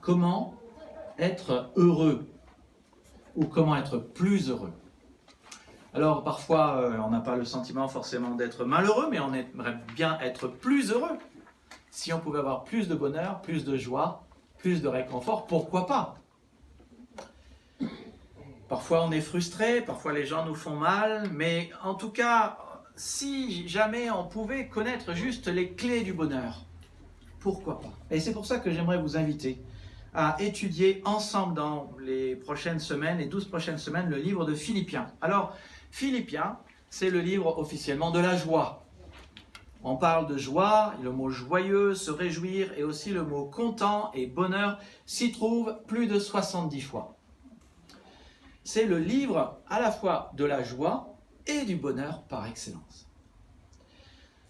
Comment être heureux ou comment être plus heureux? Alors parfois, on n'a pas le sentiment forcément d'être malheureux, mais on aimerait bien être plus heureux. Si on pouvait avoir plus de bonheur, plus de joie, plus de réconfort, pourquoi pas? Parfois on est frustré, parfois les gens nous font mal, mais en tout cas, si jamais on pouvait connaître juste les clés du bonheur, pourquoi pas? Et c'est pour ça que j'aimerais vous inviter à étudier ensemble dans les prochaines semaines, les 12 prochaines semaines, le livre de Philippiens. Alors, Philippiens, c'est le livre officiellement de la joie. On parle de joie, le mot joyeux, se réjouir, et aussi le mot content et bonheur s'y trouve plus de 70 fois. C'est le livre à la fois de la joie et du bonheur par excellence.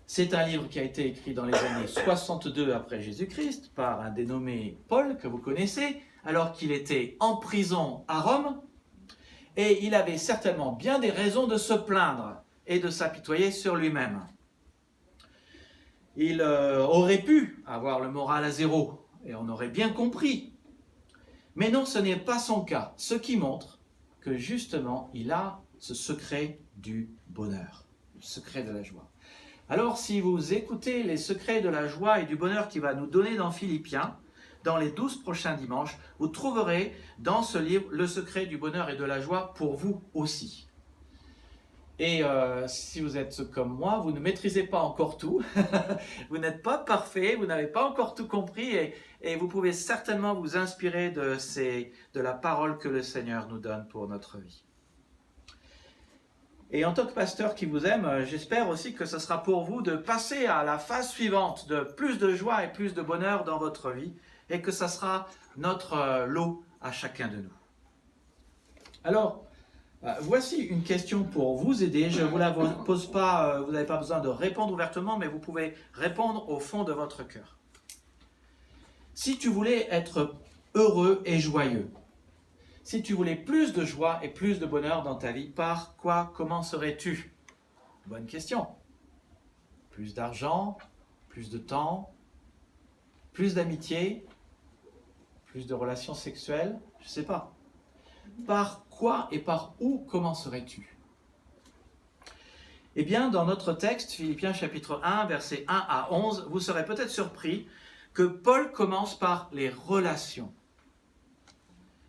C'est un livre qui a été écrit dans les années 62 après Jésus-Christ par un dénommé Paul, que vous connaissez, alors qu'il était en prison à Rome, et il avait certainement bien des raisons de se plaindre et de s'apitoyer sur lui-même. Il aurait pu avoir le moral à zéro, et on aurait bien compris. Mais non, ce n'est pas son cas, ce qui montre que justement, il a ce secret du bonheur, le secret de la joie. Alors, si vous écoutez les secrets de la joie et du bonheur qu'il va nous donner dans Philippiens, dans les 12 prochains dimanches, vous trouverez dans ce livre le secret du bonheur et de la joie pour vous aussi. Et si vous êtes comme moi, vous ne maîtrisez pas encore tout, vous n'êtes pas parfait, vous n'avez pas encore tout compris et vous pouvez certainement vous inspirer de la parole que le Seigneur nous donne pour notre vie. Et en tant que pasteur qui vous aime, j'espère aussi que ce sera pour vous de passer à la phase suivante, de plus de joie et plus de bonheur dans votre vie, et que ça sera notre lot à chacun de nous. Alors, voici une question pour vous aider. Je ne vous la pose pas, vous n'avez pas besoin de répondre ouvertement, mais vous pouvez répondre au fond de votre cœur. Si tu voulais être heureux et joyeux, si tu voulais plus de joie et plus de bonheur dans ta vie, par quoi commencerais-tu? Bonne question. Plus d'argent, plus de temps, plus d'amitié, plus de relations sexuelles, je ne sais pas. Par quoi et par où commencerais-tu? Eh bien, dans notre texte, Philippiens chapitre 1, versets 1 à 11, vous serez peut-être surpris que Paul commence par les relations.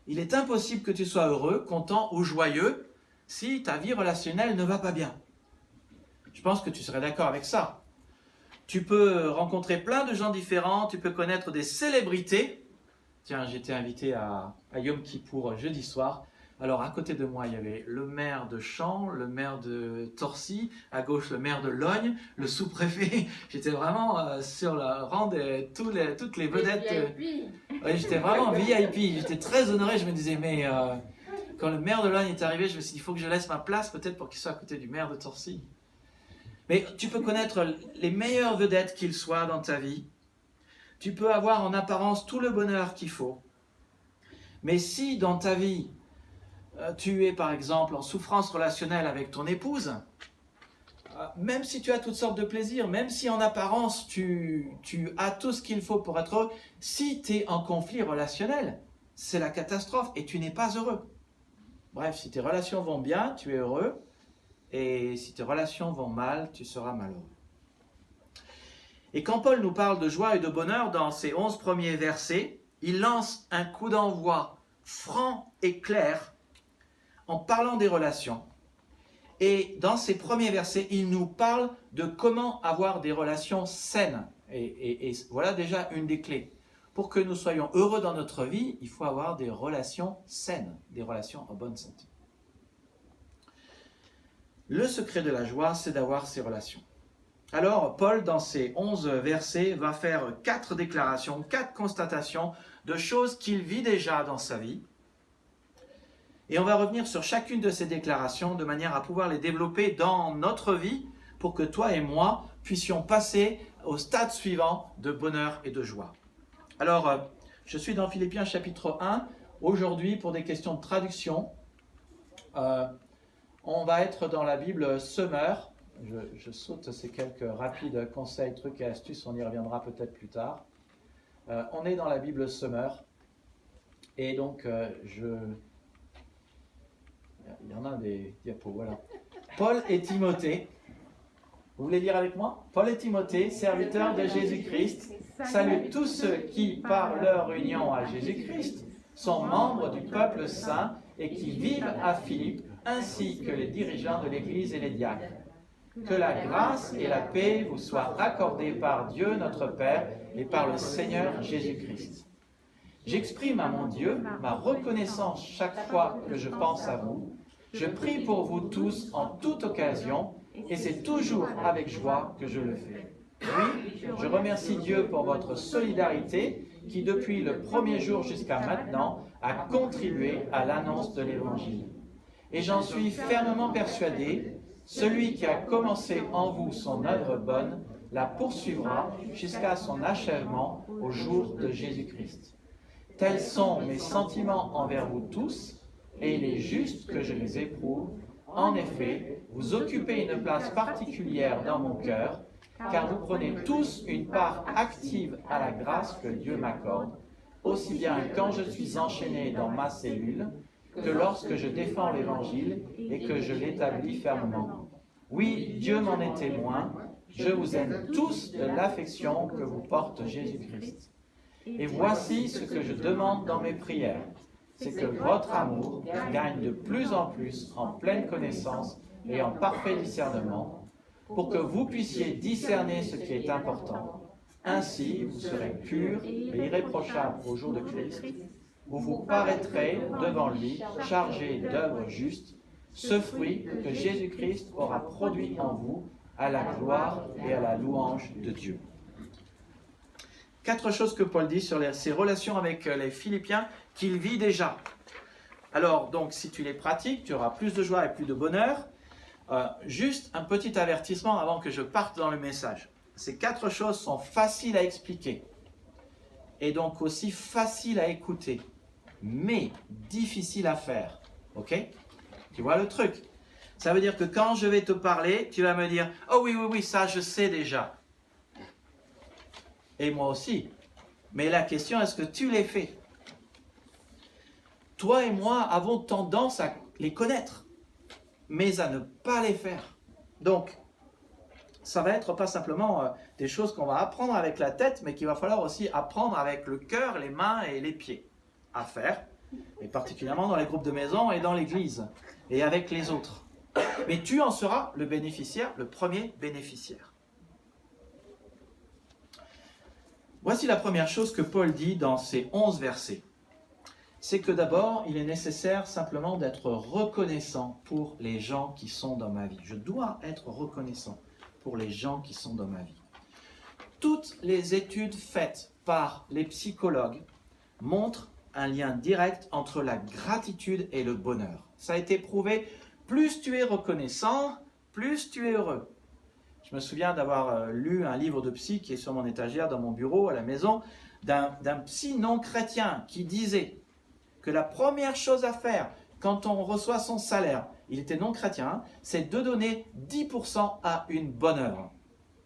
Il est impossible que tu sois heureux, content ou joyeux si ta vie relationnelle ne va pas bien. Je pense que tu serais d'accord avec ça. Tu peux rencontrer plein de gens différents, tu peux connaître des célébrités. Tiens, j'étais invité à Yom Kippour jeudi soir. Alors, à côté de moi, il y avait le maire de Champs, le maire de Torcy, à gauche, le maire de Logne, le sous-préfet. J'étais vraiment sur le rang de toutes les vedettes. Ouais, j'étais vraiment VIP. J'étais très honoré. Je me disais, mais quand le maire de Logne est arrivé, je me suis dit, il faut que je laisse ma place, peut-être pour qu'il soit à côté du maire de Torcy. Mais tu peux connaître les meilleures vedettes qu'ils soient dans ta vie. Tu peux avoir en apparence tout le bonheur qu'il faut. Mais si dans ta vie, tu es par exemple en souffrance relationnelle avec ton épouse, même si tu as toutes sortes de plaisirs, même si en apparence tu as tout ce qu'il faut pour être heureux, si tu es en conflit relationnel, c'est la catastrophe et tu n'es pas heureux. Bref, si tes relations vont bien, tu es heureux, et si tes relations vont mal, tu seras malheureux. Et quand Paul nous parle de joie et de bonheur dans ces 11 premiers versets, il lance un coup d'envoi franc et clair en parlant des relations. Et dans ces premiers versets, il nous parle de comment avoir des relations saines. Et voilà déjà une des clés. Pour que nous soyons heureux dans notre vie, il faut avoir des relations saines, des relations en bonne santé. Le secret de la joie, c'est d'avoir ces relations. Alors, Paul, dans ces 11 versets, va faire 4 déclarations, 4 constatations de choses qu'il vit déjà dans sa vie. Et on va revenir sur chacune de ces déclarations de manière à pouvoir les développer dans notre vie pour que toi et moi puissions passer au stade suivant de bonheur et de joie. Alors, je suis dans Philippiens chapitre 1. Aujourd'hui, pour des questions de traduction, on va être dans la Bible Summer. Je saute ces quelques rapides conseils, trucs et astuces, on y reviendra peut-être plus tard. On est dans la Bible Summer. Et donc, il y en a des diapos, voilà. Paul et Timothée, vous voulez lire avec moi? Paul et Timothée, serviteurs de Jésus-Christ, saluent tous ceux qui, par leur union à Jésus-Christ, sont membres du peuple saint et qui vivent à Philippe, ainsi que les dirigeants de l'Église et les diacres. Que la grâce et la paix vous soient accordées par Dieu notre Père et par le Seigneur Jésus-Christ. J'exprime à mon Dieu ma reconnaissance chaque fois que je pense à vous. Je prie pour vous tous en toute occasion, et c'est toujours avec joie que je le fais. Oui, je remercie Dieu pour votre solidarité qui, depuis le premier jour jusqu'à maintenant, a contribué à l'annonce de l'Évangile. Et j'en suis fermement persuadé, celui qui a commencé en vous son œuvre bonne la poursuivra jusqu'à son achèvement au jour de Jésus-Christ. Tels sont mes sentiments envers vous tous, et il est juste que je les éprouve. En effet, vous occupez une place particulière dans mon cœur, car vous prenez tous une part active à la grâce que Dieu m'accorde, aussi bien quand je suis enchaîné dans ma cellule, que lorsque je défends l'Évangile et que je l'établis fermement. Oui, Dieu m'en est témoin, je vous aime tous de l'affection que vous porte Jésus-Christ. Et voici ce que je demande dans mes prières, c'est que votre amour gagne de plus en pleine connaissance et en parfait discernement, pour que vous puissiez discerner ce qui est important. Ainsi, vous serez purs et irréprochables au jour de Christ, où vous paraîtrez devant lui, chargés d'œuvres justes, ce fruit que Jésus-Christ aura produit en vous, à la gloire et à la louange de Dieu. 4 choses que Paul dit sur ses relations avec les Philippiens qu'il vit déjà. Alors, donc, si tu les pratiques, tu auras plus de joie et plus de bonheur. Juste un petit avertissement avant que je parte dans le message. Ces 4 choses sont faciles à expliquer et donc aussi faciles à écouter, mais difficiles à faire. Ok? Tu vois le truc? Ça veut dire que quand je vais te parler, tu vas me dire « Oh oui, oui, oui, ça je sais déjà. » Et moi aussi. Mais la question, est-ce que tu les fais? Toi et moi avons tendance à les connaître, mais à ne pas les faire. Donc, ça va être pas simplement des choses qu'on va apprendre avec la tête, mais qu'il va falloir aussi apprendre avec le cœur, les mains et les pieds à faire, et particulièrement dans les groupes de maison et dans l'église, et avec les autres. Mais tu en seras le bénéficiaire, le premier bénéficiaire. Voici la première chose que Paul dit dans ces 11 versets. C'est que d'abord, il est nécessaire simplement d'être reconnaissant pour les gens qui sont dans ma vie. Je dois être reconnaissant pour les gens qui sont dans ma vie. Toutes les études faites par les psychologues montrent un lien direct entre la gratitude et le bonheur. Ça a été prouvé, plus tu es reconnaissant, plus tu es heureux. Je me souviens d'avoir lu un livre de psy qui est sur mon étagère dans mon bureau à la maison, d'un psy non chrétien qui disait que la première chose à faire quand on reçoit son salaire, il était non chrétien, c'est de donner 10% à une bonne œuvre.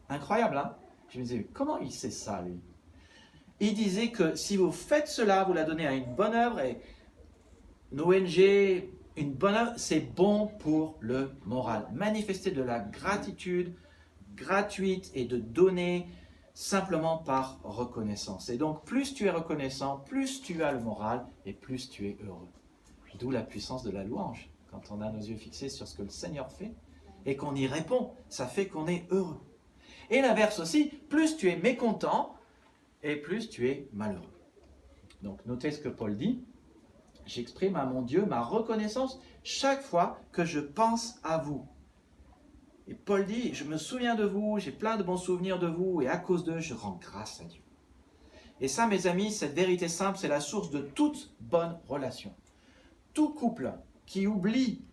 Incroyable, hein? Je me disais, comment il sait ça, lui? Il disait que si vous faites cela, vous la donnez à une bonne œuvre, et une ONG, une bonne œuvre, c'est bon pour le moral. Manifester de la gratitude gratuite et de donner simplement par reconnaissance. Et donc, plus tu es reconnaissant, plus tu as le moral et plus tu es heureux. D'où la puissance de la louange. Quand on a nos yeux fixés sur ce que le Seigneur fait et qu'on y répond, ça fait qu'on est heureux. Et l'inverse aussi, plus tu es mécontent et plus tu es malheureux. Donc, notez ce que Paul dit. J'exprime à mon Dieu ma reconnaissance chaque fois que je pense à vous. Et Paul dit, je me souviens de vous, j'ai plein de bons souvenirs de vous, et à cause d'eux, je rends grâce à Dieu. Et ça, mes amis, cette vérité simple, c'est la source de toute bonne relation. Tout couple qui oublie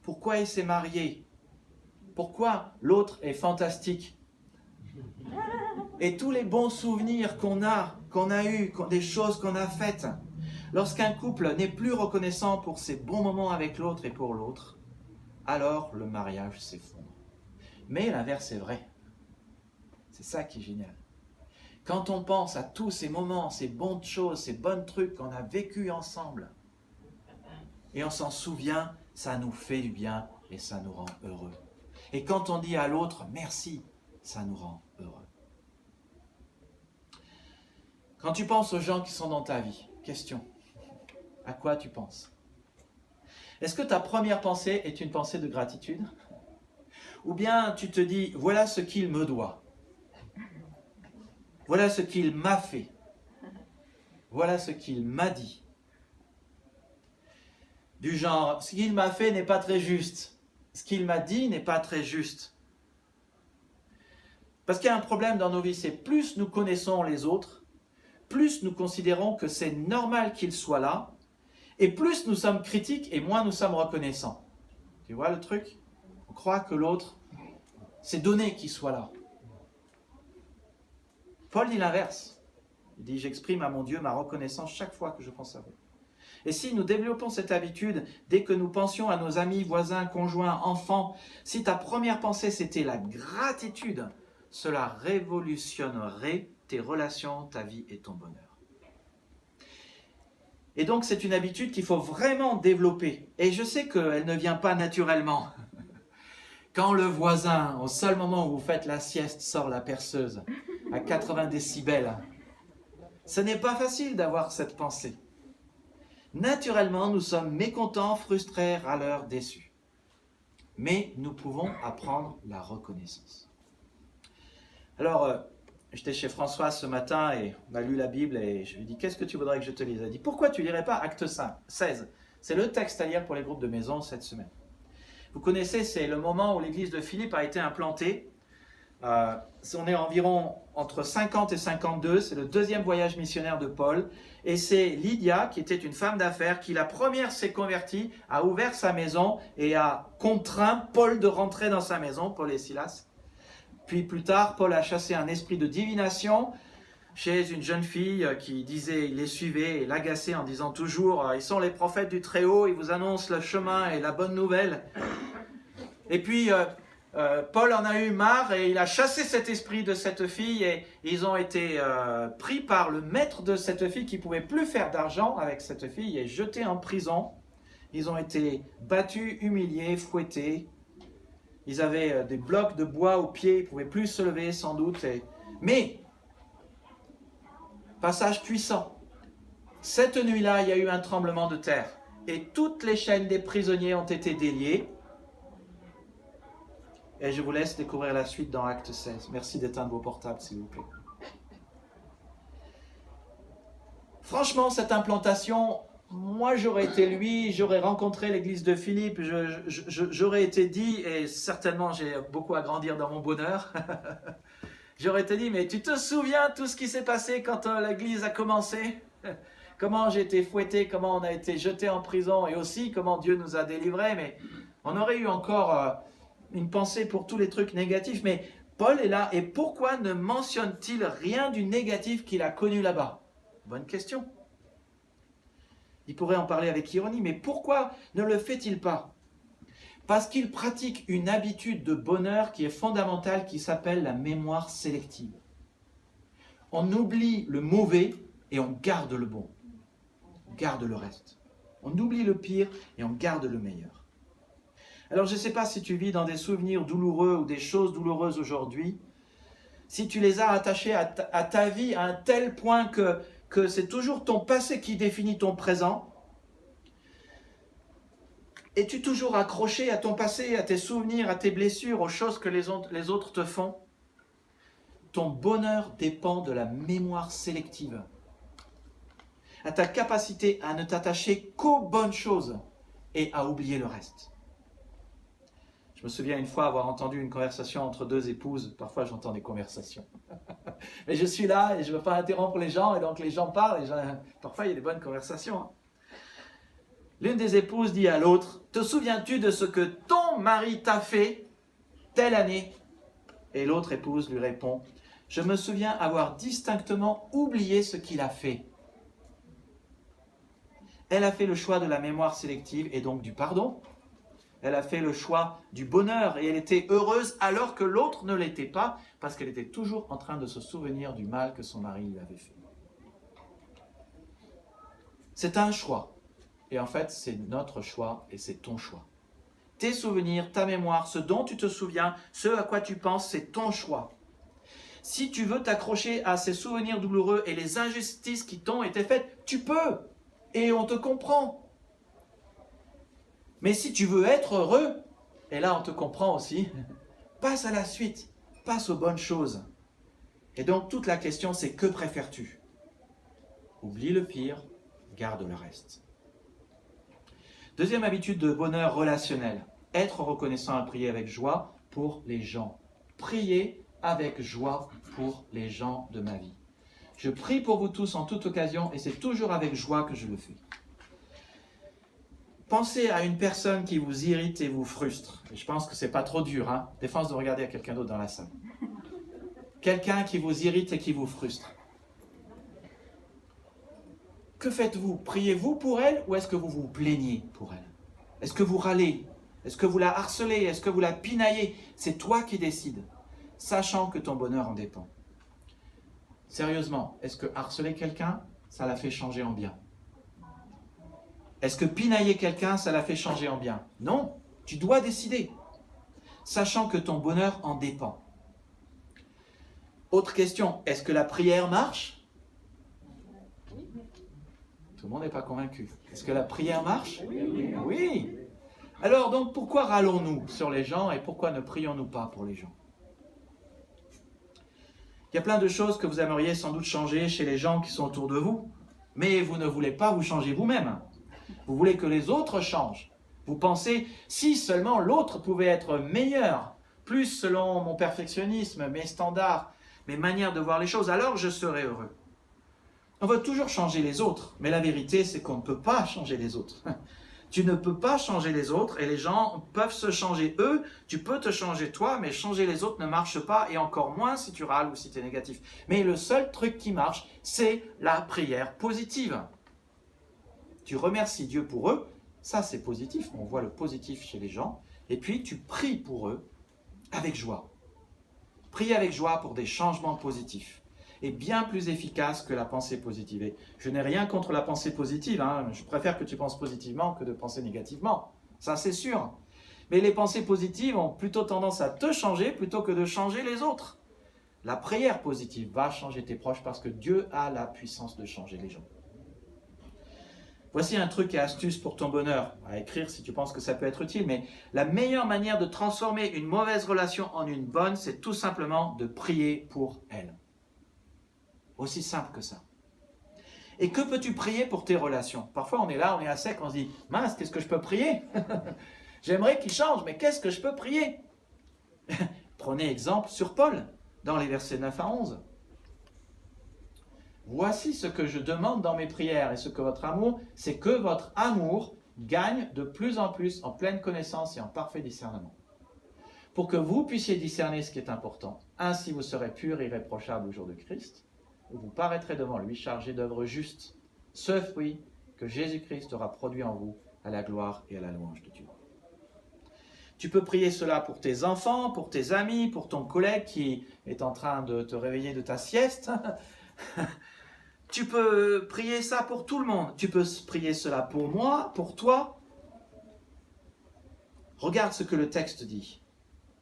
pourquoi il s'est marié, pourquoi l'autre est fantastique, et tous les bons souvenirs qu'on a eus, des choses qu'on a faites, lorsqu'un couple n'est plus reconnaissant pour ses bons moments avec l'autre et pour l'autre, alors le mariage s'effondre. Mais l'inverse est vrai. C'est ça qui est génial. Quand on pense à tous ces moments, ces bonnes choses, ces bons trucs qu'on a vécus ensemble, et on s'en souvient, ça nous fait du bien et ça nous rend heureux. Et quand on dit à l'autre merci, ça nous rend heureux. Quand tu penses aux gens qui sont dans ta vie, question, à quoi tu penses? Est-ce que ta première pensée est une pensée de gratitude? Ou bien tu te dis, voilà ce qu'il me doit. Voilà ce qu'il m'a fait. Voilà ce qu'il m'a dit. Du genre, ce qu'il m'a fait n'est pas très juste. Ce qu'il m'a dit n'est pas très juste. Parce qu'il y a un problème dans nos vies, c'est plus nous connaissons les autres, plus nous considérons que c'est normal qu'ils soient là, et plus nous sommes critiques et moins nous sommes reconnaissants. Tu vois le truc? On croit que l'autre, c'est donné qu'il soit là. Paul dit l'inverse. Il dit, j'exprime à mon Dieu ma reconnaissance chaque fois que je pense à vous. Et si nous développons cette habitude, dès que nous pensions à nos amis, voisins, conjoints, enfants, si ta première pensée c'était la gratitude, cela révolutionnerait tes relations, ta vie et ton bonheur. Et donc c'est une habitude qu'il faut vraiment développer. Et je sais qu'elle ne vient pas naturellement. Quand le voisin, au seul moment où vous faites la sieste, sort la perceuse à 80 décibels, ce n'est pas facile d'avoir cette pensée. Naturellement, nous sommes mécontents, frustrés, râleurs, déçus. Mais nous pouvons apprendre la reconnaissance. Alors, j'étais chez François ce matin et on a lu la Bible et je lui ai dit, qu'est-ce que tu voudrais que je te lise? Elle a dit, pourquoi tu ne lirais pas Acte 16? C'est le texte à lire pour les groupes de maison cette semaine. Vous connaissez, c'est le moment où l'église de Philippe a été implantée. On est environ entre 50 et 52, c'est le deuxième voyage missionnaire de Paul. Et c'est Lydia, qui était une femme d'affaires, qui la première s'est convertie, a ouvert sa maison et a contraint Paul de rentrer dans sa maison, Paul et Silas. Puis plus tard, Paul a chassé un esprit de divination chez une jeune fille qui disait, il les suivait et l'agaçait en disant toujours, ils sont les prophètes du Très-Haut, ils vous annoncent le chemin et la bonne nouvelle. Et puis Paul en a eu marre et il a chassé cet esprit de cette fille et ils ont été pris par le maître de cette fille qui ne pouvait plus faire d'argent avec cette fille et jetés en prison. Ils ont été battus, humiliés, fouettés. Ils avaient des blocs de bois aux pieds, ils ne pouvaient plus se lever sans doute. Mais, passage puissant, cette nuit-là, il y a eu un tremblement de terre et toutes les chaînes des prisonniers ont été déliées. Et je vous laisse découvrir la suite dans Acte 16. Merci d'éteindre vos portables, s'il vous plaît. Franchement, cette implantation, moi j'aurais été lui, j'aurais rencontré l'église de Philippe, j'aurais été dit, et certainement j'ai beaucoup à grandir dans mon bonheur, j'aurais été dit, mais tu te souviens tout ce qui s'est passé quand l'église a commencé? Comment j'ai été fouetté, comment on a été jeté en prison, et aussi comment Dieu nous a délivrés, mais on aurait eu encore une pensée pour tous les trucs négatifs, mais Paul est là, et pourquoi ne mentionne-t-il rien du négatif qu'il a connu là-bas? Bonne question. Il pourrait en parler avec ironie, mais pourquoi ne le fait-il pas? Parce qu'il pratique une habitude de bonheur qui est fondamentale, qui s'appelle la mémoire sélective. On oublie le mauvais et on garde le bon. On garde le reste. On oublie le pire et on garde le meilleur. Alors je ne sais pas si tu vis dans des souvenirs douloureux ou des choses douloureuses aujourd'hui, si tu les as attachés à ta vie à un tel point que c'est toujours ton passé qui définit ton présent. Es-tu toujours accroché à ton passé, à tes souvenirs, à tes blessures, aux choses que les autres te font? Ton bonheur dépend de la mémoire sélective, à ta capacité à ne t'attacher qu'aux bonnes choses et à oublier le reste. Je me souviens une fois avoir entendu une conversation entre deux épouses. Parfois, j'entends des conversations. Mais je suis là et je ne veux pas interrompre les gens. Et donc, les gens parlent. Parfois, il y a des bonnes conversations. L'une des épouses dit à l'autre, « Te souviens-tu de ce que ton mari t'a fait telle année ?» Et l'autre épouse lui répond, « Je me souviens avoir distinctement oublié ce qu'il a fait. » Elle a fait le choix de la mémoire sélective et donc du pardon. Elle a fait le choix du bonheur et elle était heureuse alors que l'autre ne l'était pas parce qu'elle était toujours en train de se souvenir du mal que son mari lui avait fait. C'est un choix. Et en fait, c'est notre choix et c'est ton choix. Tes souvenirs, ta mémoire, ce dont tu te souviens, ce à quoi tu penses, c'est ton choix. Si tu veux t'accrocher à ces souvenirs douloureux et les injustices qui t'ont été faites, tu peux. Et on te comprend. Mais si tu veux être heureux, et là on te comprend aussi, passe à la suite, passe aux bonnes choses. Et donc toute la question c'est que préfères-tu? Oublie le pire, garde le reste. Deuxième habitude de bonheur relationnel, être reconnaissant et prier avec joie pour les gens. Prier avec joie pour les gens de ma vie. Je prie pour vous tous en toute occasion et c'est toujours avec joie que je le fais. Pensez à une personne qui vous irrite et vous frustre. Et je pense que c'est pas trop dur, hein? Défense de regarder à quelqu'un d'autre dans la salle. Quelqu'un qui vous irrite et qui vous frustre. Que faites-vous? Priez-vous pour elle ou est-ce que vous vous plaignez pour elle? Est-ce que vous râlez? Est-ce que vous la harcelez? Est-ce que vous la pinaillez? C'est toi qui décides, sachant que ton bonheur en dépend. Sérieusement, est-ce que harceler quelqu'un, ça la fait changer en bien? Est-ce que pinailler quelqu'un, ça la fait changer en bien? Non, tu dois décider, sachant que ton bonheur en dépend. Autre question, est-ce que la prière marche? Tout le monde n'est pas convaincu. Est-ce que la prière marche? Oui. Alors donc, pourquoi râlons-nous sur les gens et pourquoi ne prions-nous pas pour les gens? Il y a plein de choses que vous aimeriez sans doute changer chez les gens qui sont autour de vous, mais vous ne voulez pas vous changer vous-même. Vous voulez que les autres changent. Vous pensez, si seulement l'autre pouvait être meilleur, plus selon mon perfectionnisme, mes standards, mes manières de voir les choses, alors je serais heureux. On veut toujours changer les autres, mais la vérité, c'est qu'on ne peut pas changer les autres. Tu ne peux pas changer les autres et les gens peuvent se changer eux, tu peux te changer toi, mais changer les autres ne marche pas et encore moins si tu râles ou si tu es négatif. Mais le seul truc qui marche, c'est la prière positive. Tu remercies Dieu pour eux, ça c'est positif, on voit le positif chez les gens, et puis tu pries pour eux avec joie. Prier avec joie pour des changements positifs est bien plus efficace que la pensée positive. Et je n'ai rien contre la pensée positive, hein. Je préfère que tu penses positivement que de penser négativement, ça c'est sûr. Mais les pensées positives ont plutôt tendance à te changer plutôt que de changer les autres. La prière positive va changer tes proches parce que Dieu a la puissance de changer les gens. Voici un truc et astuce pour ton bonheur, à écrire si tu penses que ça peut être utile, mais la meilleure manière de transformer une mauvaise relation en une bonne, c'est tout simplement de prier pour elle. Aussi simple que ça. Et que peux-tu prier pour tes relations? Parfois on est là, on est à sec, on se dit, mince, qu'est-ce que je peux prier? J'aimerais qu'il change, mais qu'est-ce que je peux prier? Prenez exemple sur Paul, dans les versets 9 à 11. Voici ce que je demande dans mes prières et ce que votre amour, c'est que votre amour gagne de plus en plus en pleine connaissance et en parfait discernement. Pour que vous puissiez discerner ce qui est important. Ainsi vous serez purs et irréprochables au jour de Christ, où vous paraîtrez devant lui chargé d'œuvres justes, ce fruit que Jésus-Christ aura produit en vous à la gloire et à la louange de Dieu. Tu peux prier cela pour tes enfants, pour tes amis, pour ton collègue qui est en train de te réveiller de ta sieste. Tu peux prier ça pour tout le monde. Tu peux prier cela pour moi, pour toi. Regarde ce que le texte dit.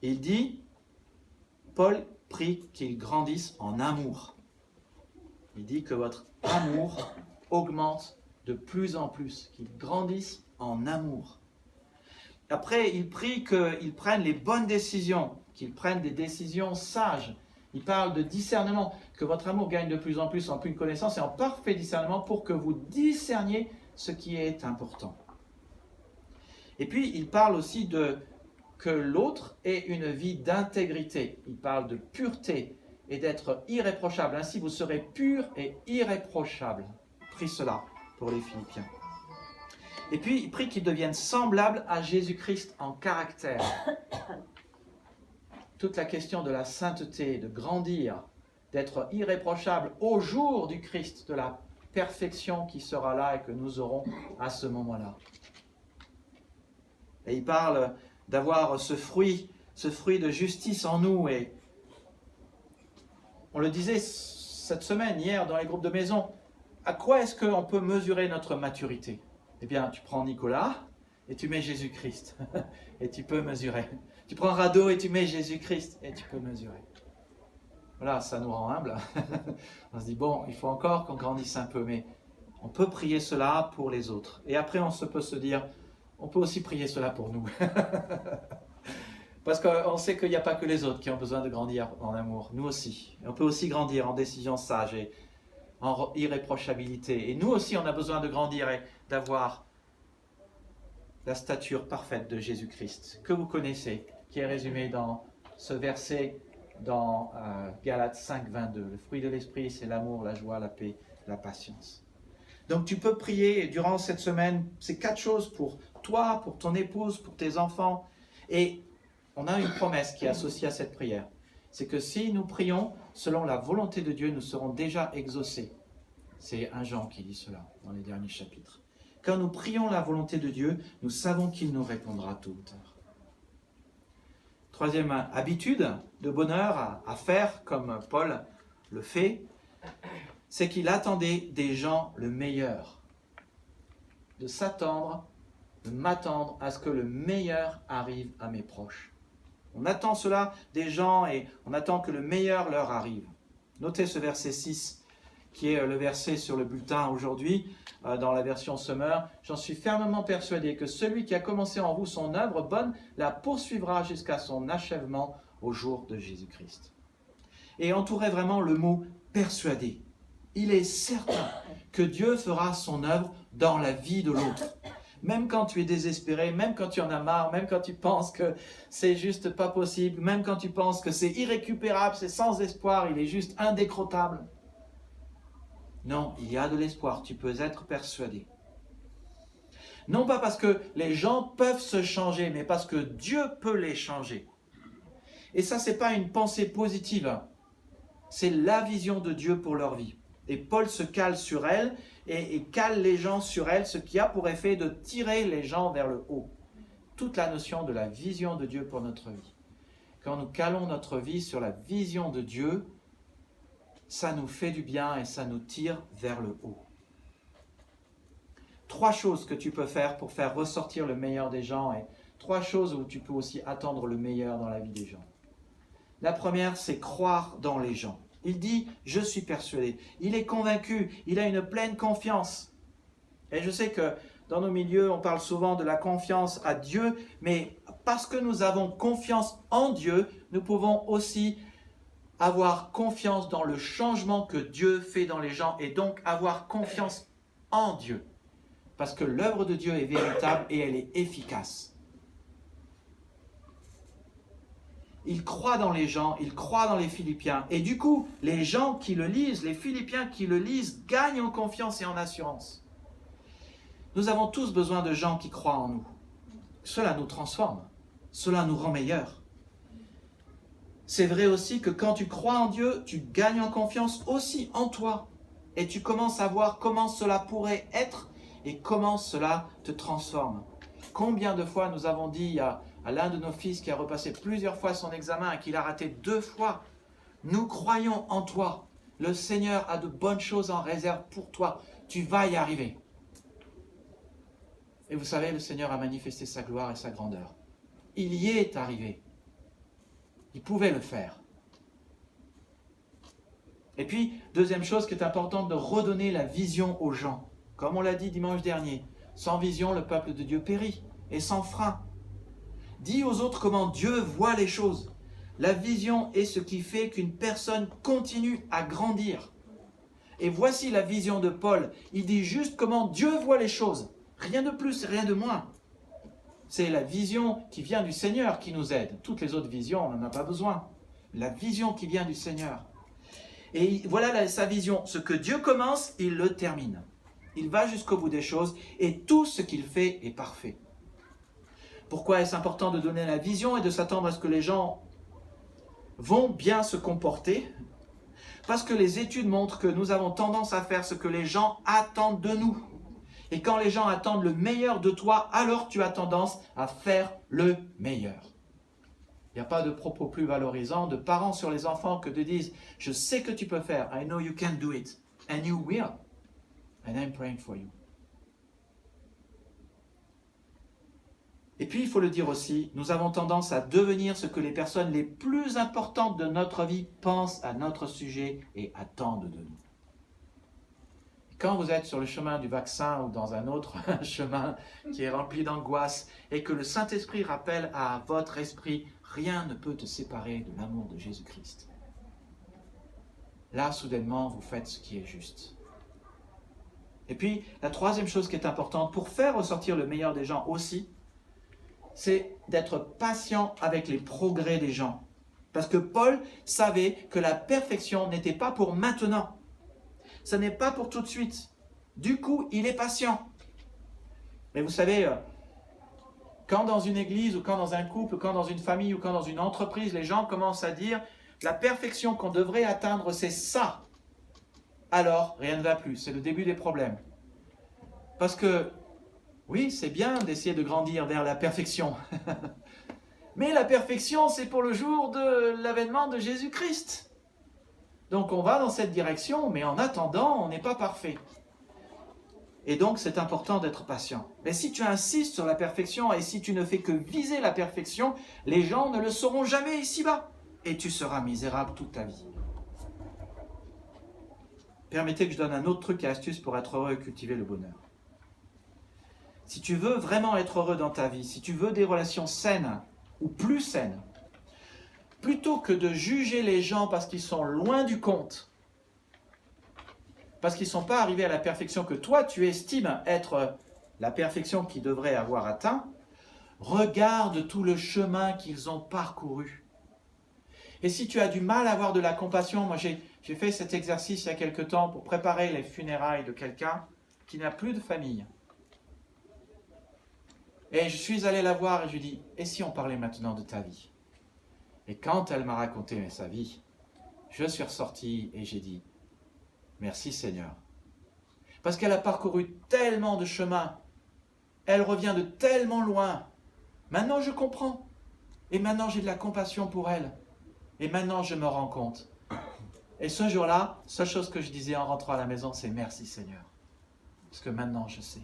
Il dit, Paul prie qu'il grandisse en amour. Il dit que votre amour augmente de plus en plus, qu'il grandisse en amour. Après, il prie qu'ils prennent les bonnes décisions, qu'ils prennent des décisions sages. Il parle de discernement, que votre amour gagne de plus en plus en pleine connaissance et en parfait discernement pour que vous discerniez ce qui est important. Et puis, il parle aussi de que l'autre ait une vie d'intégrité. Il parle de pureté et d'être irréprochable. Ainsi, vous serez purs et irréprochables. Prie cela pour les Philippiens. Et puis, il prie qu'ils deviennent semblables à Jésus-Christ en caractère. Toute la question de la sainteté, de grandir, d'être irréprochable au jour du Christ, de la perfection qui sera là et que nous aurons à ce moment-là. Et il parle d'avoir ce fruit de justice en nous. Et on le disait cette semaine, hier, dans les groupes de maison, à quoi est-ce qu'on peut mesurer notre maturité? Eh bien, tu prends Nicolas et tu mets Jésus-Christ et tu peux mesurer. Tu prends Rado et tu mets Jésus-Christ et tu peux mesurer. Voilà, ça nous rend humble. On se dit, bon, il faut encore qu'on grandisse un peu, mais on peut prier cela pour les autres. Et après, peut se dire, on peut aussi prier cela pour nous. Parce qu'on sait qu'il n'y a pas que les autres qui ont besoin de grandir en amour. Nous aussi. Et on peut aussi grandir en décision sage et en irréprochabilité. Et nous aussi, on a besoin de grandir et d'avoir la stature parfaite de Jésus-Christ, que vous connaissez, qui est résumé dans ce verset dans Galates 5, 22. Le fruit de l'esprit, c'est l'amour, la joie, la paix, la patience. Donc tu peux prier durant cette semaine, ces 4 choses pour toi, pour ton épouse, pour tes enfants. Et on a une promesse qui est associée à cette prière. C'est que si nous prions selon la volonté de Dieu, nous serons déjà exaucés. C'est 1 Jean qui dit cela dans les derniers chapitres. Quand nous prions la volonté de Dieu, nous savons qu'il nous répondra tôt ou tard. 3e habitude de bonheur à faire, comme Paul le fait, c'est qu'il attendait des gens le meilleur. De s'attendre, de m'attendre à ce que le meilleur arrive à mes proches. On attend cela des gens et on attend que le meilleur leur arrive. Notez ce verset 6 qui est le verset sur le bulletin aujourd'hui, dans la version Summer. « J'en suis fermement persuadé que celui qui a commencé en vous son œuvre bonne la poursuivra jusqu'à son achèvement au jour de Jésus-Christ. » Et entourait vraiment le mot « persuadé ». Il est certain que Dieu fera son œuvre dans la vie de l'autre. Même quand tu es désespéré, même quand tu en as marre, même quand tu penses que c'est juste pas possible, même quand tu penses que c'est irrécupérable, c'est sans espoir, il est juste indécrottable. Non, il y a de l'espoir, tu peux être persuadé. Non pas parce que les gens peuvent se changer, mais parce que Dieu peut les changer. Et ça, ce n'est pas une pensée positive, c'est la vision de Dieu pour leur vie. Et Paul se cale sur elle et cale les gens sur elle, ce qui a pour effet de tirer les gens vers le haut. Toute la notion de la vision de Dieu pour notre vie. Quand nous calons notre vie sur la vision de Dieu, ça nous fait du bien et ça nous tire vers le haut. 3 choses que tu peux faire pour faire ressortir le meilleur des gens et 3 choses où tu peux aussi attendre le meilleur dans la vie des gens. La première, c'est croire dans les gens. Il dit « je suis persuadé ». Il est convaincu, il a une pleine confiance. Et je sais que dans nos milieux, on parle souvent de la confiance à Dieu, mais parce que nous avons confiance en Dieu, nous pouvons aussi avoir confiance dans le changement que Dieu fait dans les gens et donc avoir confiance en Dieu. Parce que l'œuvre de Dieu est véritable et elle est efficace. Il croit dans les gens, il croit dans les Philippiens. Et du coup, les gens qui le lisent, les Philippiens qui le lisent, gagnent en confiance et en assurance. Nous avons tous besoin de gens qui croient en nous. Cela nous transforme, cela nous rend meilleurs. C'est vrai aussi que quand tu crois en Dieu, tu gagnes en confiance aussi en toi. Et tu commences à voir comment cela pourrait être et comment cela te transforme. Combien de fois nous avons dit à l'un de nos fils qui a repassé plusieurs fois son examen et qu'il a raté 2 fois, « Nous croyons en toi. Le Seigneur a de bonnes choses en réserve pour toi. Tu vas y arriver. » Et vous savez, le Seigneur a manifesté sa gloire et sa grandeur. Il y est arrivé. Il pouvait le faire. Et puis, deuxième chose qui est importante, de redonner la vision aux gens. Comme on l'a dit dimanche dernier, sans vision, le peuple de Dieu périt, et sans frein. Dis aux autres comment Dieu voit les choses. La vision est ce qui fait qu'une personne continue à grandir. Et voici la vision de Paul. Il dit juste comment Dieu voit les choses. Rien de plus, rien de moins. C'est la vision qui vient du Seigneur qui nous aide. Toutes les autres visions, on n'en a pas besoin. La vision qui vient du Seigneur. Et voilà sa vision. Ce que Dieu commence, il le termine. Il va jusqu'au bout des choses et tout ce qu'il fait est parfait. Pourquoi est-ce important de donner la vision et de s'attendre à ce que les gens vont bien se comporter? Parce que les études montrent que nous avons tendance à faire ce que les gens attendent de nous. Et quand les gens attendent le meilleur de toi, alors tu as tendance à faire le meilleur. Il n'y a pas de propos plus valorisants de parents sur les enfants que de dire « Je sais que tu peux faire. I know you can do it. And you will. And I'm praying for you. » Et puis, il faut le dire aussi, nous avons tendance à devenir ce que les personnes les plus importantes de notre vie pensent à notre sujet et attendent de nous. Quand vous êtes sur le chemin du vaccin ou dans un autre chemin qui est rempli d'angoisse et que le Saint-Esprit rappelle à votre esprit « Rien ne peut te séparer de l'amour de Jésus-Christ », là, soudainement, vous faites ce qui est juste. Et puis, la troisième chose qui est importante, pour faire ressortir le meilleur des gens aussi, c'est d'être patient avec les progrès des gens. Parce que Paul savait que la perfection n'était pas pour maintenant. Ce n'est pas pour tout de suite. Du coup, il est patient. Mais vous savez, quand dans une église, ou quand dans un couple, ou quand dans une famille, ou quand dans une entreprise, les gens commencent à dire « la perfection qu'on devrait atteindre, c'est ça », alors rien ne va plus. C'est le début des problèmes. Parce que oui, c'est bien d'essayer de grandir vers la perfection. Mais la perfection, c'est pour le jour de l'avènement de Jésus-Christ. Donc on va dans cette direction, mais en attendant, on n'est pas parfait. Et donc c'est important d'être patient. Mais si tu insistes sur la perfection et si tu ne fais que viser la perfection, les gens ne le sauront jamais ici-bas. Et tu seras misérable toute ta vie. Permettez que je donne un autre truc et astuce pour être heureux et cultiver le bonheur. Si tu veux vraiment être heureux dans ta vie, si tu veux des relations saines ou plus saines, plutôt que de juger les gens parce qu'ils sont loin du compte, parce qu'ils ne sont pas arrivés à la perfection que toi tu estimes être la perfection qu'ils devraient avoir atteint, regarde tout le chemin qu'ils ont parcouru. Et si tu as du mal à avoir de la compassion, moi j'ai fait cet exercice il y a quelque temps pour préparer les funérailles de quelqu'un qui n'a plus de famille. Et je suis allé la voir et je lui ai dit, et si on parlait maintenant de ta vie? Et quand elle m'a raconté sa vie, je suis ressorti et j'ai dit, merci Seigneur. Parce qu'elle a parcouru tellement de chemins, elle revient de tellement loin. Maintenant je comprends. Et maintenant j'ai de la compassion pour elle. Et maintenant je me rends compte. Et ce jour-là, seule chose que je disais en rentrant à la maison, c'est merci Seigneur. Parce que maintenant je sais.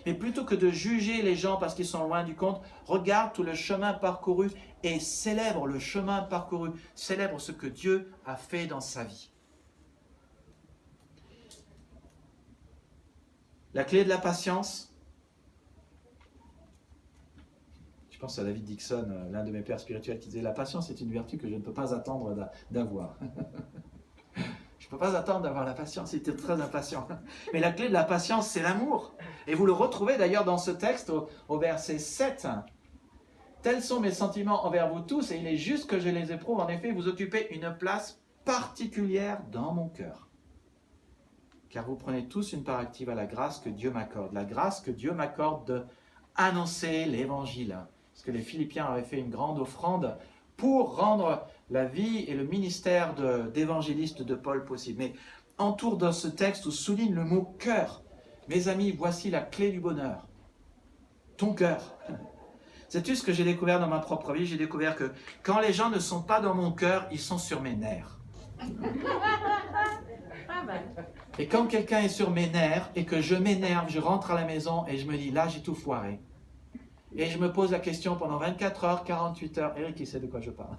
Mais plutôt que de juger les gens parce qu'ils sont loin du compte, regarde tout le chemin parcouru et célèbre le chemin parcouru. Célèbre ce que Dieu a fait dans sa vie. La clé de la patience, je pense à David Dixon, l'un de mes pères spirituels, qui disait « La patience est une vertu que je ne peux pas attendre d'avoir. » Je ne peux pas attendre d'avoir la patience, il était très impatient. Mais la clé de la patience, c'est l'amour. Et vous le retrouvez d'ailleurs dans ce texte au verset 7. « Tels sont mes sentiments envers vous tous, et il est juste que je les éprouve. En effet, vous occupez une place particulière dans mon cœur. Car vous prenez tous une part active à la grâce que Dieu m'accorde. » La grâce que Dieu m'accorde d'annoncer l'évangile. Parce que les Philippiens avaient fait une grande offrande pour rendre la vie et le ministère d'évangéliste de Paul possible. Mais entoure dans ce texte où souligne le mot « cœur ». Mes amis, voici la clé du bonheur. Ton cœur. Sais-tu ce que j'ai découvert dans ma propre vie? J'ai découvert que quand les gens ne sont pas dans mon cœur, ils sont sur mes nerfs. Et quand quelqu'un est sur mes nerfs et que je m'énerve, je rentre à la maison et je me dis, là j'ai tout foiré. Et je me pose la question pendant 24 heures, 48 heures. Eric, il sait de quoi je parle.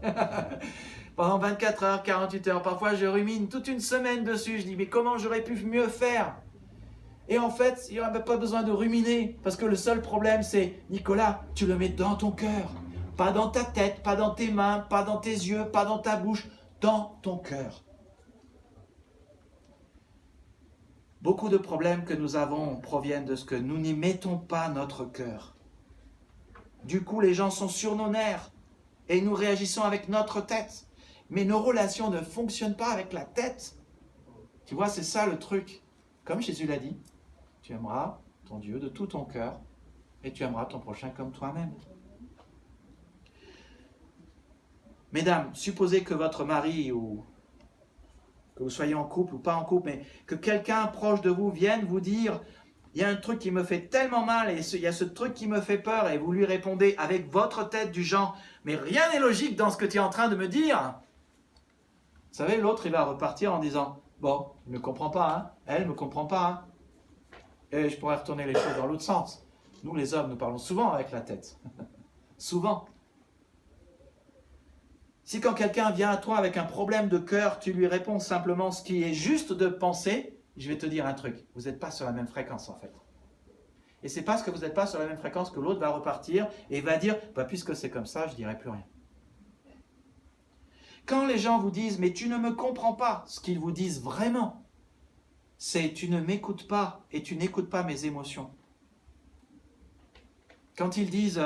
Pendant 24 heures, 48 heures, parfois je rumine toute une semaine dessus. Je dis, mais comment j'aurais pu mieux faire? Et en fait, il n'y aurait pas besoin de ruminer. Parce que le seul problème, c'est, Nicolas, tu le mets dans ton cœur. Pas dans ta tête, pas dans tes mains, pas dans tes yeux, pas dans ta bouche. Dans ton cœur. Beaucoup de problèmes que nous avons proviennent de ce que nous n'y mettons pas notre cœur. Du coup, les gens sont sur nos nerfs et nous réagissons avec notre tête. Mais nos relations ne fonctionnent pas avec la tête. Tu vois, c'est ça le truc. Comme Jésus l'a dit, tu aimeras ton Dieu de tout ton cœur et tu aimeras ton prochain comme toi-même. Mesdames, supposez que votre mari ou que vous soyez en couple ou pas en couple, mais que quelqu'un proche de vous vienne vous dire il y a un truc qui me fait tellement mal et il y a ce truc qui me fait peur et vous lui répondez avec votre tête du genre « mais rien n'est logique dans ce que tu es en train de me dire !» Vous savez, l'autre il va repartir en disant « bon, il ne me comprend pas, hein, elle ne me comprend pas, hein. » Et je pourrais retourner les choses dans l'autre sens. Nous les hommes, nous parlons souvent avec la tête. Souvent. Si quand quelqu'un vient à toi avec un problème de cœur, tu lui réponds simplement ce qui est juste de penser, je vais te dire un truc, vous n'êtes pas sur la même fréquence en fait. Et c'est parce que vous n'êtes pas sur la même fréquence que l'autre va repartir et va dire, bah, puisque c'est comme ça, je ne dirai plus rien. Quand les gens vous disent, mais tu ne me comprends pas, ce qu'ils vous disent vraiment, c'est tu ne m'écoutes pas et tu n'écoutes pas mes émotions. Quand ils disent,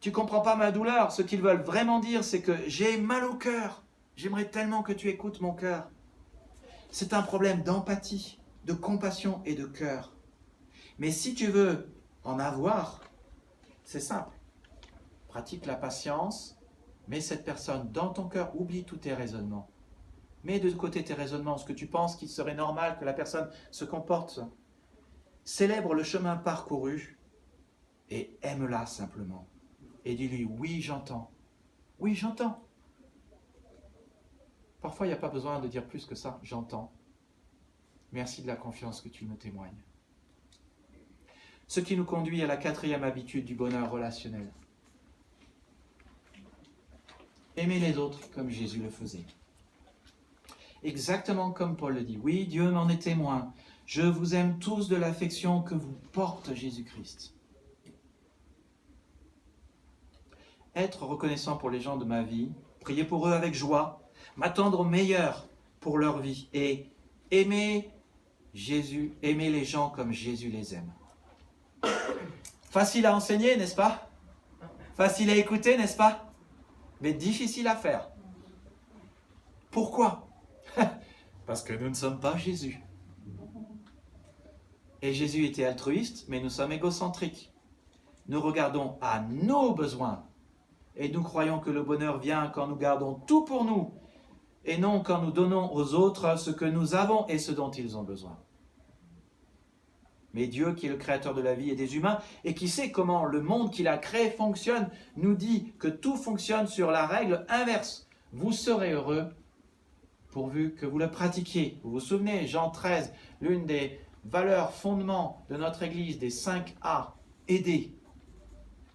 tu ne comprends pas ma douleur, ce qu'ils veulent vraiment dire, c'est que j'ai mal au cœur. J'aimerais tellement que tu écoutes mon cœur. C'est un problème d'empathie, de compassion et de cœur. Mais si tu veux en avoir, c'est simple. Pratique la patience, mets cette personne dans ton cœur, oublie tous tes raisonnements. Mets de côté tes raisonnements, ce que tu penses qu'il serait normal que la personne se comporte. Célèbre le chemin parcouru et aime-la simplement. Et dis-lui, oui, j'entends. Oui, j'entends. Parfois, il n'y a pas besoin de dire plus que ça, j'entends. Merci de la confiance que tu me témoignes. Ce qui nous conduit à la 4e habitude du bonheur relationnel. Aimer les autres comme Jésus le faisait. Exactement comme Paul le dit. Oui, Dieu m'en est témoin. Je vous aime tous de l'affection que vous porte Jésus-Christ. Être reconnaissant pour les gens de ma vie, prier pour eux avec joie, m'attendre au meilleur pour leur vie et aimer Jésus, aimer les gens comme Jésus les aime. Facile à enseigner, n'est-ce pas? Facile à écouter, n'est-ce pas? Mais difficile à faire. Pourquoi? Parce que nous ne sommes pas Jésus. Et Jésus était altruiste, mais nous sommes égocentriques. Nous regardons à nos besoins. Et nous croyons que le bonheur vient quand nous gardons tout pour nous, et non quand nous donnons aux autres ce que nous avons et ce dont ils ont besoin. Mais Dieu, qui est le créateur de la vie et des humains, et qui sait comment le monde qu'il a créé fonctionne, nous dit que tout fonctionne sur la règle inverse. Vous serez heureux pourvu que vous le pratiquiez. Vous vous souvenez, Jean 13, l'une des valeurs fondements de notre Église, des 5 A, aider.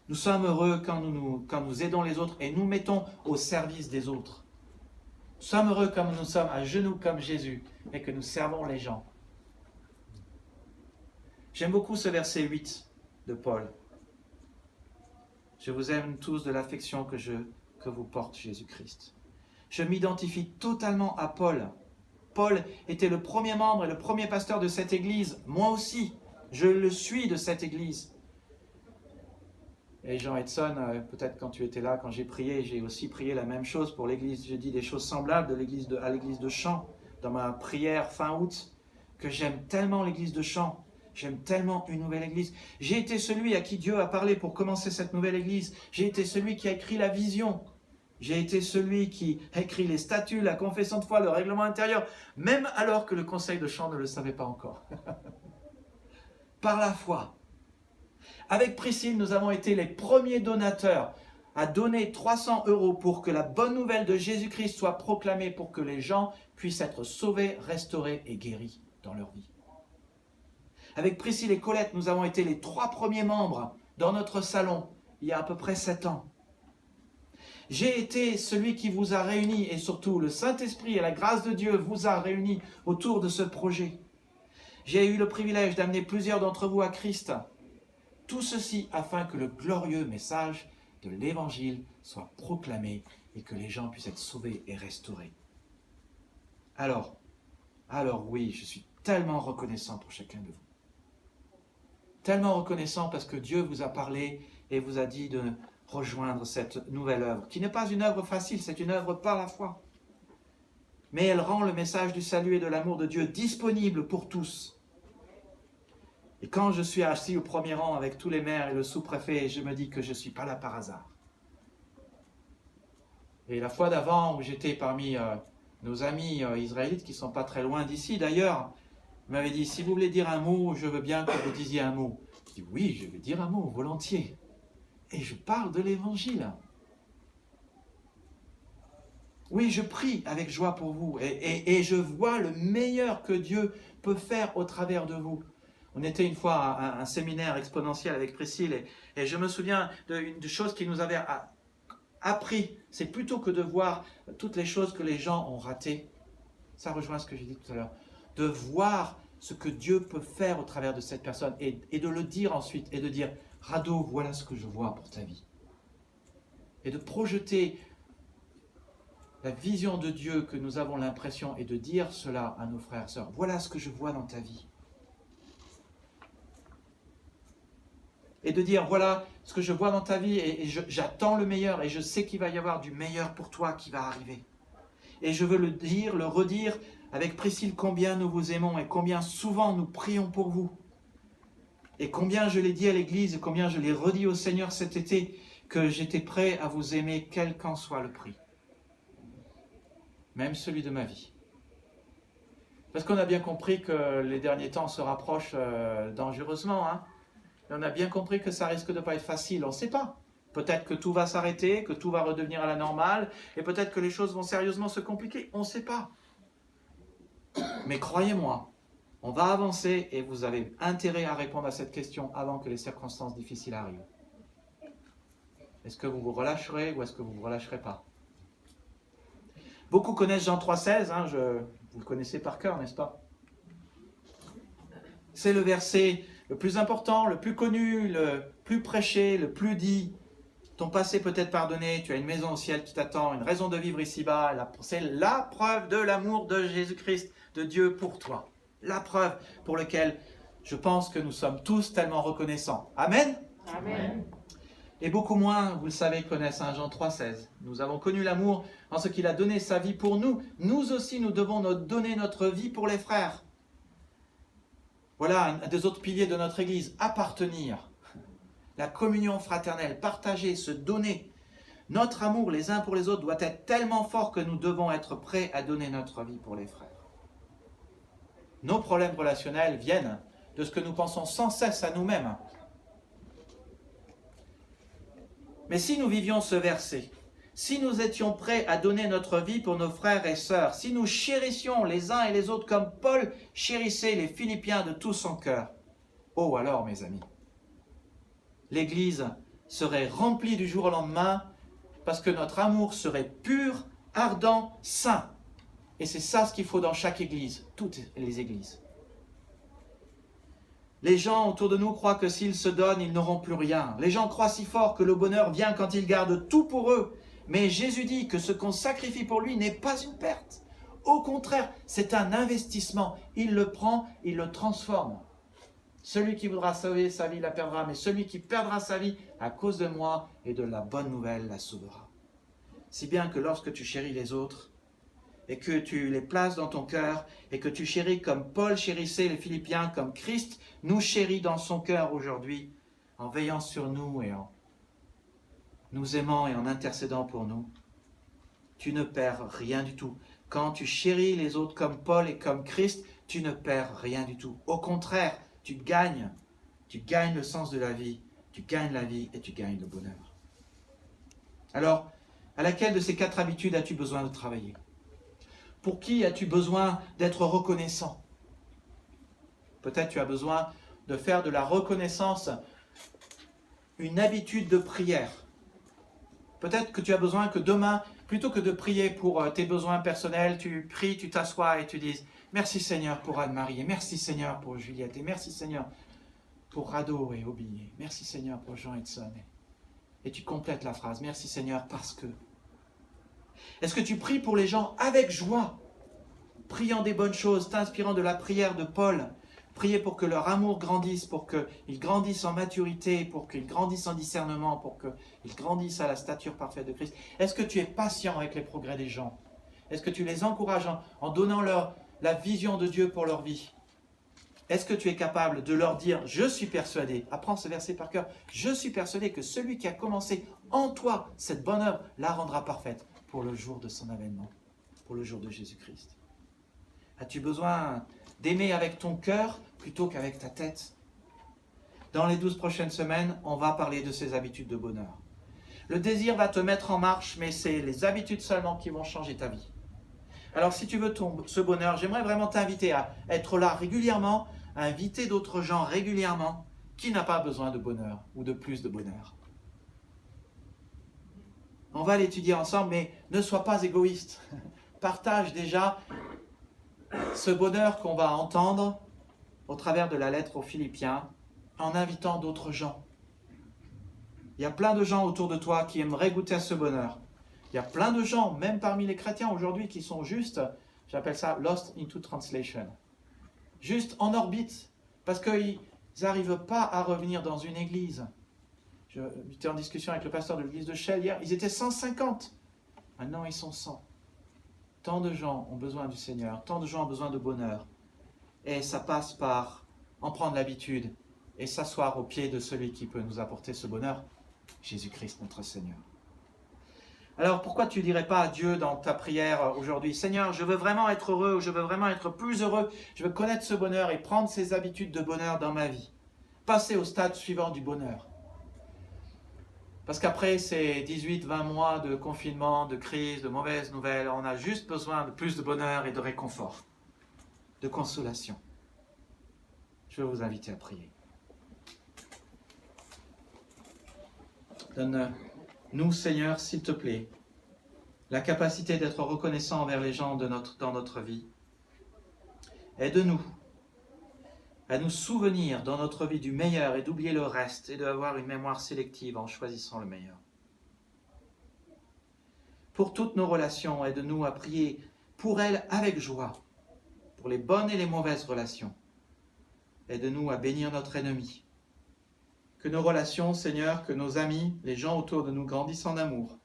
Nous sommes heureux quand nous aidons les autres et nous mettons au service des autres. Nous sommes heureux quand nous sommes à genoux comme Jésus et que nous servons les gens. J'aime beaucoup ce verset 8 de Paul. Je vous aime tous de l'affection que vous porte Jésus-Christ. Je m'identifie totalement à Paul. Paul était le premier membre et le premier pasteur de cette église. Moi aussi, je le suis de cette église. Et Jean Edson, peut-être quand tu étais là, quand j'ai prié, j'ai aussi prié la même chose pour l'église. J'ai dit des choses semblables à l'église de Champs, dans ma prière fin août, que j'aime tellement l'église de Champs. J'aime tellement une nouvelle église. J'ai été celui à qui Dieu a parlé pour commencer cette nouvelle église. J'ai été celui qui a écrit la vision. J'ai été celui qui a écrit les statuts, la confession de foi, le règlement intérieur, même alors que le conseil de Champs ne le savait pas encore. Par la foi. Avec Priscille, nous avons été les premiers donateurs à donner 300 € pour que la bonne nouvelle de Jésus-Christ soit proclamée, pour que les gens puissent être sauvés, restaurés et guéris dans leur vie. Avec Priscille et Colette, nous avons été les 3 premiers membres dans notre salon, il y a à peu près 7 ans. J'ai été celui qui vous a réunis, et surtout le Saint-Esprit et la grâce de Dieu vous a réunis autour de ce projet. J'ai eu le privilège d'amener plusieurs d'entre vous à Christ. Tout ceci afin que le glorieux message de l'Évangile soit proclamé et que les gens puissent être sauvés et restaurés. Alors oui, je suis tellement reconnaissant pour chacun de vous. Tellement reconnaissant parce que Dieu vous a parlé et vous a dit de rejoindre cette nouvelle œuvre, qui n'est pas une œuvre facile, c'est une œuvre par la foi. Mais elle rend le message du salut et de l'amour de Dieu disponible pour tous. Et quand je suis assis au premier rang avec tous les maires et le sous-préfet, je me dis que je ne suis pas là par hasard. Et la fois d'avant, où j'étais parmi nos amis israélites, qui ne sont pas très loin d'ici d'ailleurs, Il m'avait dit, si vous voulez dire un mot, je veux bien que vous disiez un mot. Je dis, oui, je vais dire un mot, volontiers. Et je parle de l'Évangile. Oui, je prie avec joie pour vous et je vois le meilleur que Dieu peut faire au travers de vous. On était une fois à un séminaire exponentiel avec Priscille et je me souviens d'une chose qui nous avait appris, c'est plutôt que de voir toutes les choses que les gens ont ratées, ça rejoint ce que j'ai dit tout à l'heure, de voir ce que Dieu peut faire au travers de cette personne et de le dire ensuite et de dire « Rado, voilà ce que je vois pour ta vie ». Et de projeter la vision de Dieu que nous avons l'impression et de dire cela à nos frères et sœurs. Voilà ce que je vois dans ta vie. Et de dire, voilà ce que je vois dans ta vie et j'attends le meilleur et je sais qu'il va y avoir du meilleur pour toi qui va arriver. Et je veux le dire, le redire avec Priscille combien nous vous aimons et combien souvent nous prions pour vous. Et combien je l'ai dit à l'église et combien je l'ai redit au Seigneur cet été que j'étais prêt à vous aimer quel qu'en soit le prix. Même celui de ma vie. Parce qu'on a bien compris que les derniers temps se rapprochent dangereusement. Hein. Et on a bien compris que ça risque de ne pas être facile, on ne sait pas. Peut-être que tout va s'arrêter, que tout va redevenir à la normale, et peut-être que les choses vont sérieusement se compliquer, on ne sait pas. Mais croyez-moi, on va avancer et vous avez intérêt à répondre à cette question avant que les circonstances difficiles arrivent. Est-ce que vous vous relâcherez ou est-ce que vous ne vous relâcherez pas? Beaucoup connaissent Jean 3,16, hein, vous le connaissez par cœur, n'est-ce pas? C'est le verset le plus important, le plus connu, le plus prêché, le plus dit. Ton passé peut être pardonné, tu as une maison au ciel qui t'attend, une raison de vivre ici-bas. C'est la preuve de l'amour de Jésus-Christ, de Dieu pour toi. La preuve pour laquelle je pense que nous sommes tous tellement reconnaissants. Amen? Amen. Et beaucoup moins, vous le savez, connaissent 1 Jean 3,16. Nous avons connu l'amour en ce qu'il a donné sa vie pour nous. Nous aussi, nous devons donner notre vie pour les frères. Voilà un des autres piliers de notre Église. Appartenir. La communion fraternelle, partager, se donner. Notre amour les uns pour les autres doit être tellement fort que nous devons être prêts à donner notre vie pour les frères. Nos problèmes relationnels viennent de ce que nous pensons sans cesse à nous-mêmes. Mais si nous vivions ce verset, si nous étions prêts à donner notre vie pour nos frères et sœurs, si nous chérissions les uns et les autres comme Paul chérissait les Philippiens de tout son cœur, oh alors mes amis, l'Église serait remplie du jour au lendemain parce que notre amour serait pur, ardent, saint. Et c'est ça ce qu'il faut dans chaque Église, toutes les Églises. Les gens autour de nous croient que s'ils se donnent, ils n'auront plus rien. Les gens croient si fort que le bonheur vient quand ils gardent tout pour eux. Mais Jésus dit que ce qu'on sacrifie pour lui n'est pas une perte. Au contraire, c'est un investissement. Il le prend, il le transforme. Celui qui voudra sauver sa vie la perdra, mais celui qui perdra sa vie à cause de moi et de la bonne nouvelle la sauvera. Si bien que lorsque tu chéris les autres, et que tu les places dans ton cœur, et que tu chéris comme Paul chérissait les Philippiens, comme Christ nous chérit dans son cœur aujourd'hui, en veillant sur nous et en nous aimant et en intercédant pour nous, tu ne perds rien du tout. Quand tu chéris les autres comme Paul et comme Christ, tu ne perds rien du tout. Au contraire, tu gagnes le sens de la vie, tu gagnes la vie et tu gagnes le bonheur. Alors, à laquelle de ces 4 habitudes as-tu besoin de travailler? Pour qui as-tu besoin d'être reconnaissant? Peut-être tu as besoin de faire de la reconnaissance une habitude de prière. Peut-être que tu as besoin que demain, plutôt que de prier pour tes besoins personnels, tu pries, tu t'assois et tu dises « Merci Seigneur pour Anne-Marie, et merci Seigneur pour Juliette, et merci Seigneur pour Rado et Obi, merci Seigneur pour Jean-Edson. » Et tu complètes la phrase « Merci Seigneur parce que... » Est-ce que tu pries pour les gens avec joie, priant des bonnes choses, t'inspirant de la prière de Paul, prier pour que leur amour grandisse, pour qu'ils grandissent en maturité, pour qu'ils grandissent en discernement, pour qu'ils grandissent à la stature parfaite de Christ? Est-ce que tu es patient avec les progrès des gens? Est-ce que tu les encourages en donnant leur la vision de Dieu pour leur vie? Est-ce que tu es capable de leur dire « Je suis persuadé », apprends ce verset par cœur, « Je suis persuadé que celui qui a commencé en toi cette bonne œuvre la rendra parfaite pour le jour de son avènement, pour le jour de Jésus-Christ ». As-tu besoin d'aimer avec ton cœur plutôt qu'avec ta tête. Dans les 12 prochaines semaines, on va parler de ces habitudes de bonheur. Le désir va te mettre en marche, mais c'est les habitudes seulement qui vont changer ta vie. Alors si tu veux ce bonheur, j'aimerais vraiment t'inviter à être là régulièrement, à inviter d'autres gens régulièrement qui n'a pas besoin de bonheur ou de plus de bonheur. On va l'étudier ensemble, mais ne sois pas égoïste. Partage déjà ce bonheur qu'on va entendre au travers de la lettre aux Philippiens en invitant d'autres gens. Il y a plein de gens autour de toi qui aimeraient goûter à ce bonheur. Il y a plein de gens, même parmi les chrétiens aujourd'hui, qui sont juste, j'appelle ça lost into translation. Juste en orbite, parce qu'ils n'arrivent pas à revenir dans une église. J'étais en discussion avec le pasteur de l'église de Chelles hier, ils étaient 150. Maintenant, ils sont 100. Tant de gens ont besoin du Seigneur, tant de gens ont besoin de bonheur. Et ça passe par en prendre l'habitude et s'asseoir aux pieds de celui qui peut nous apporter ce bonheur, Jésus-Christ notre Seigneur. Alors pourquoi tu ne dirais pas à Dieu dans ta prière aujourd'hui, Seigneur, je veux vraiment être heureux, ou je veux vraiment être plus heureux, je veux connaître ce bonheur et prendre ces habitudes de bonheur dans ma vie. Passer au stade suivant du bonheur. Parce qu'après ces 18-20 mois de confinement, de crise, de mauvaises nouvelles, on a juste besoin de plus de bonheur et de réconfort, de consolation. Je veux vous inviter à prier. Donne-nous, Seigneur, s'il te plaît, la capacité d'être reconnaissant envers les gens dans notre vie. Aide-nous à nous souvenir dans notre vie du meilleur et d'oublier le reste et d'avoir une mémoire sélective en choisissant le meilleur. Pour toutes nos relations, aide-nous à prier pour elles avec joie, pour les bonnes et les mauvaises relations. Aide-nous à bénir notre ennemi. Que nos relations, Seigneur, que nos amis, les gens autour de nous grandissent en amour,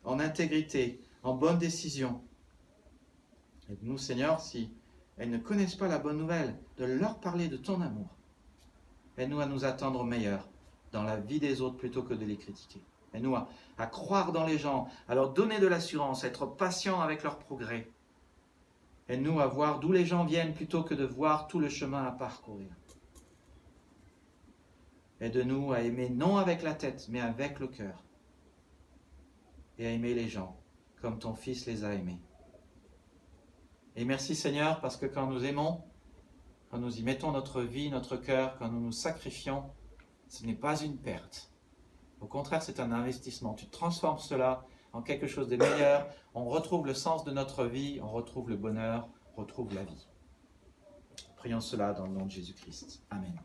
en intégrité, en bonne décision. Aide-nous, Seigneur, si elles ne connaissent pas la bonne nouvelle, de leur parler de ton amour. Aide-nous à nous attendre au meilleur dans la vie des autres plutôt que de les critiquer. Aide-nous à croire dans les gens, à leur donner de l'assurance, à être patient avec leur progrès. Aide-nous à voir d'où les gens viennent plutôt que de voir tout le chemin à parcourir. Aide-nous à aimer non avec la tête, mais avec le cœur. Et à aimer les gens comme ton Fils les a aimés. Et merci Seigneur, parce que quand nous aimons, quand nous y mettons notre vie, notre cœur, quand nous nous sacrifions, ce n'est pas une perte. Au contraire, c'est un investissement. Tu transformes cela en quelque chose de meilleur. On retrouve le sens de notre vie, on retrouve le bonheur, on retrouve la vie. Prions cela dans le nom de Jésus-Christ. Amen.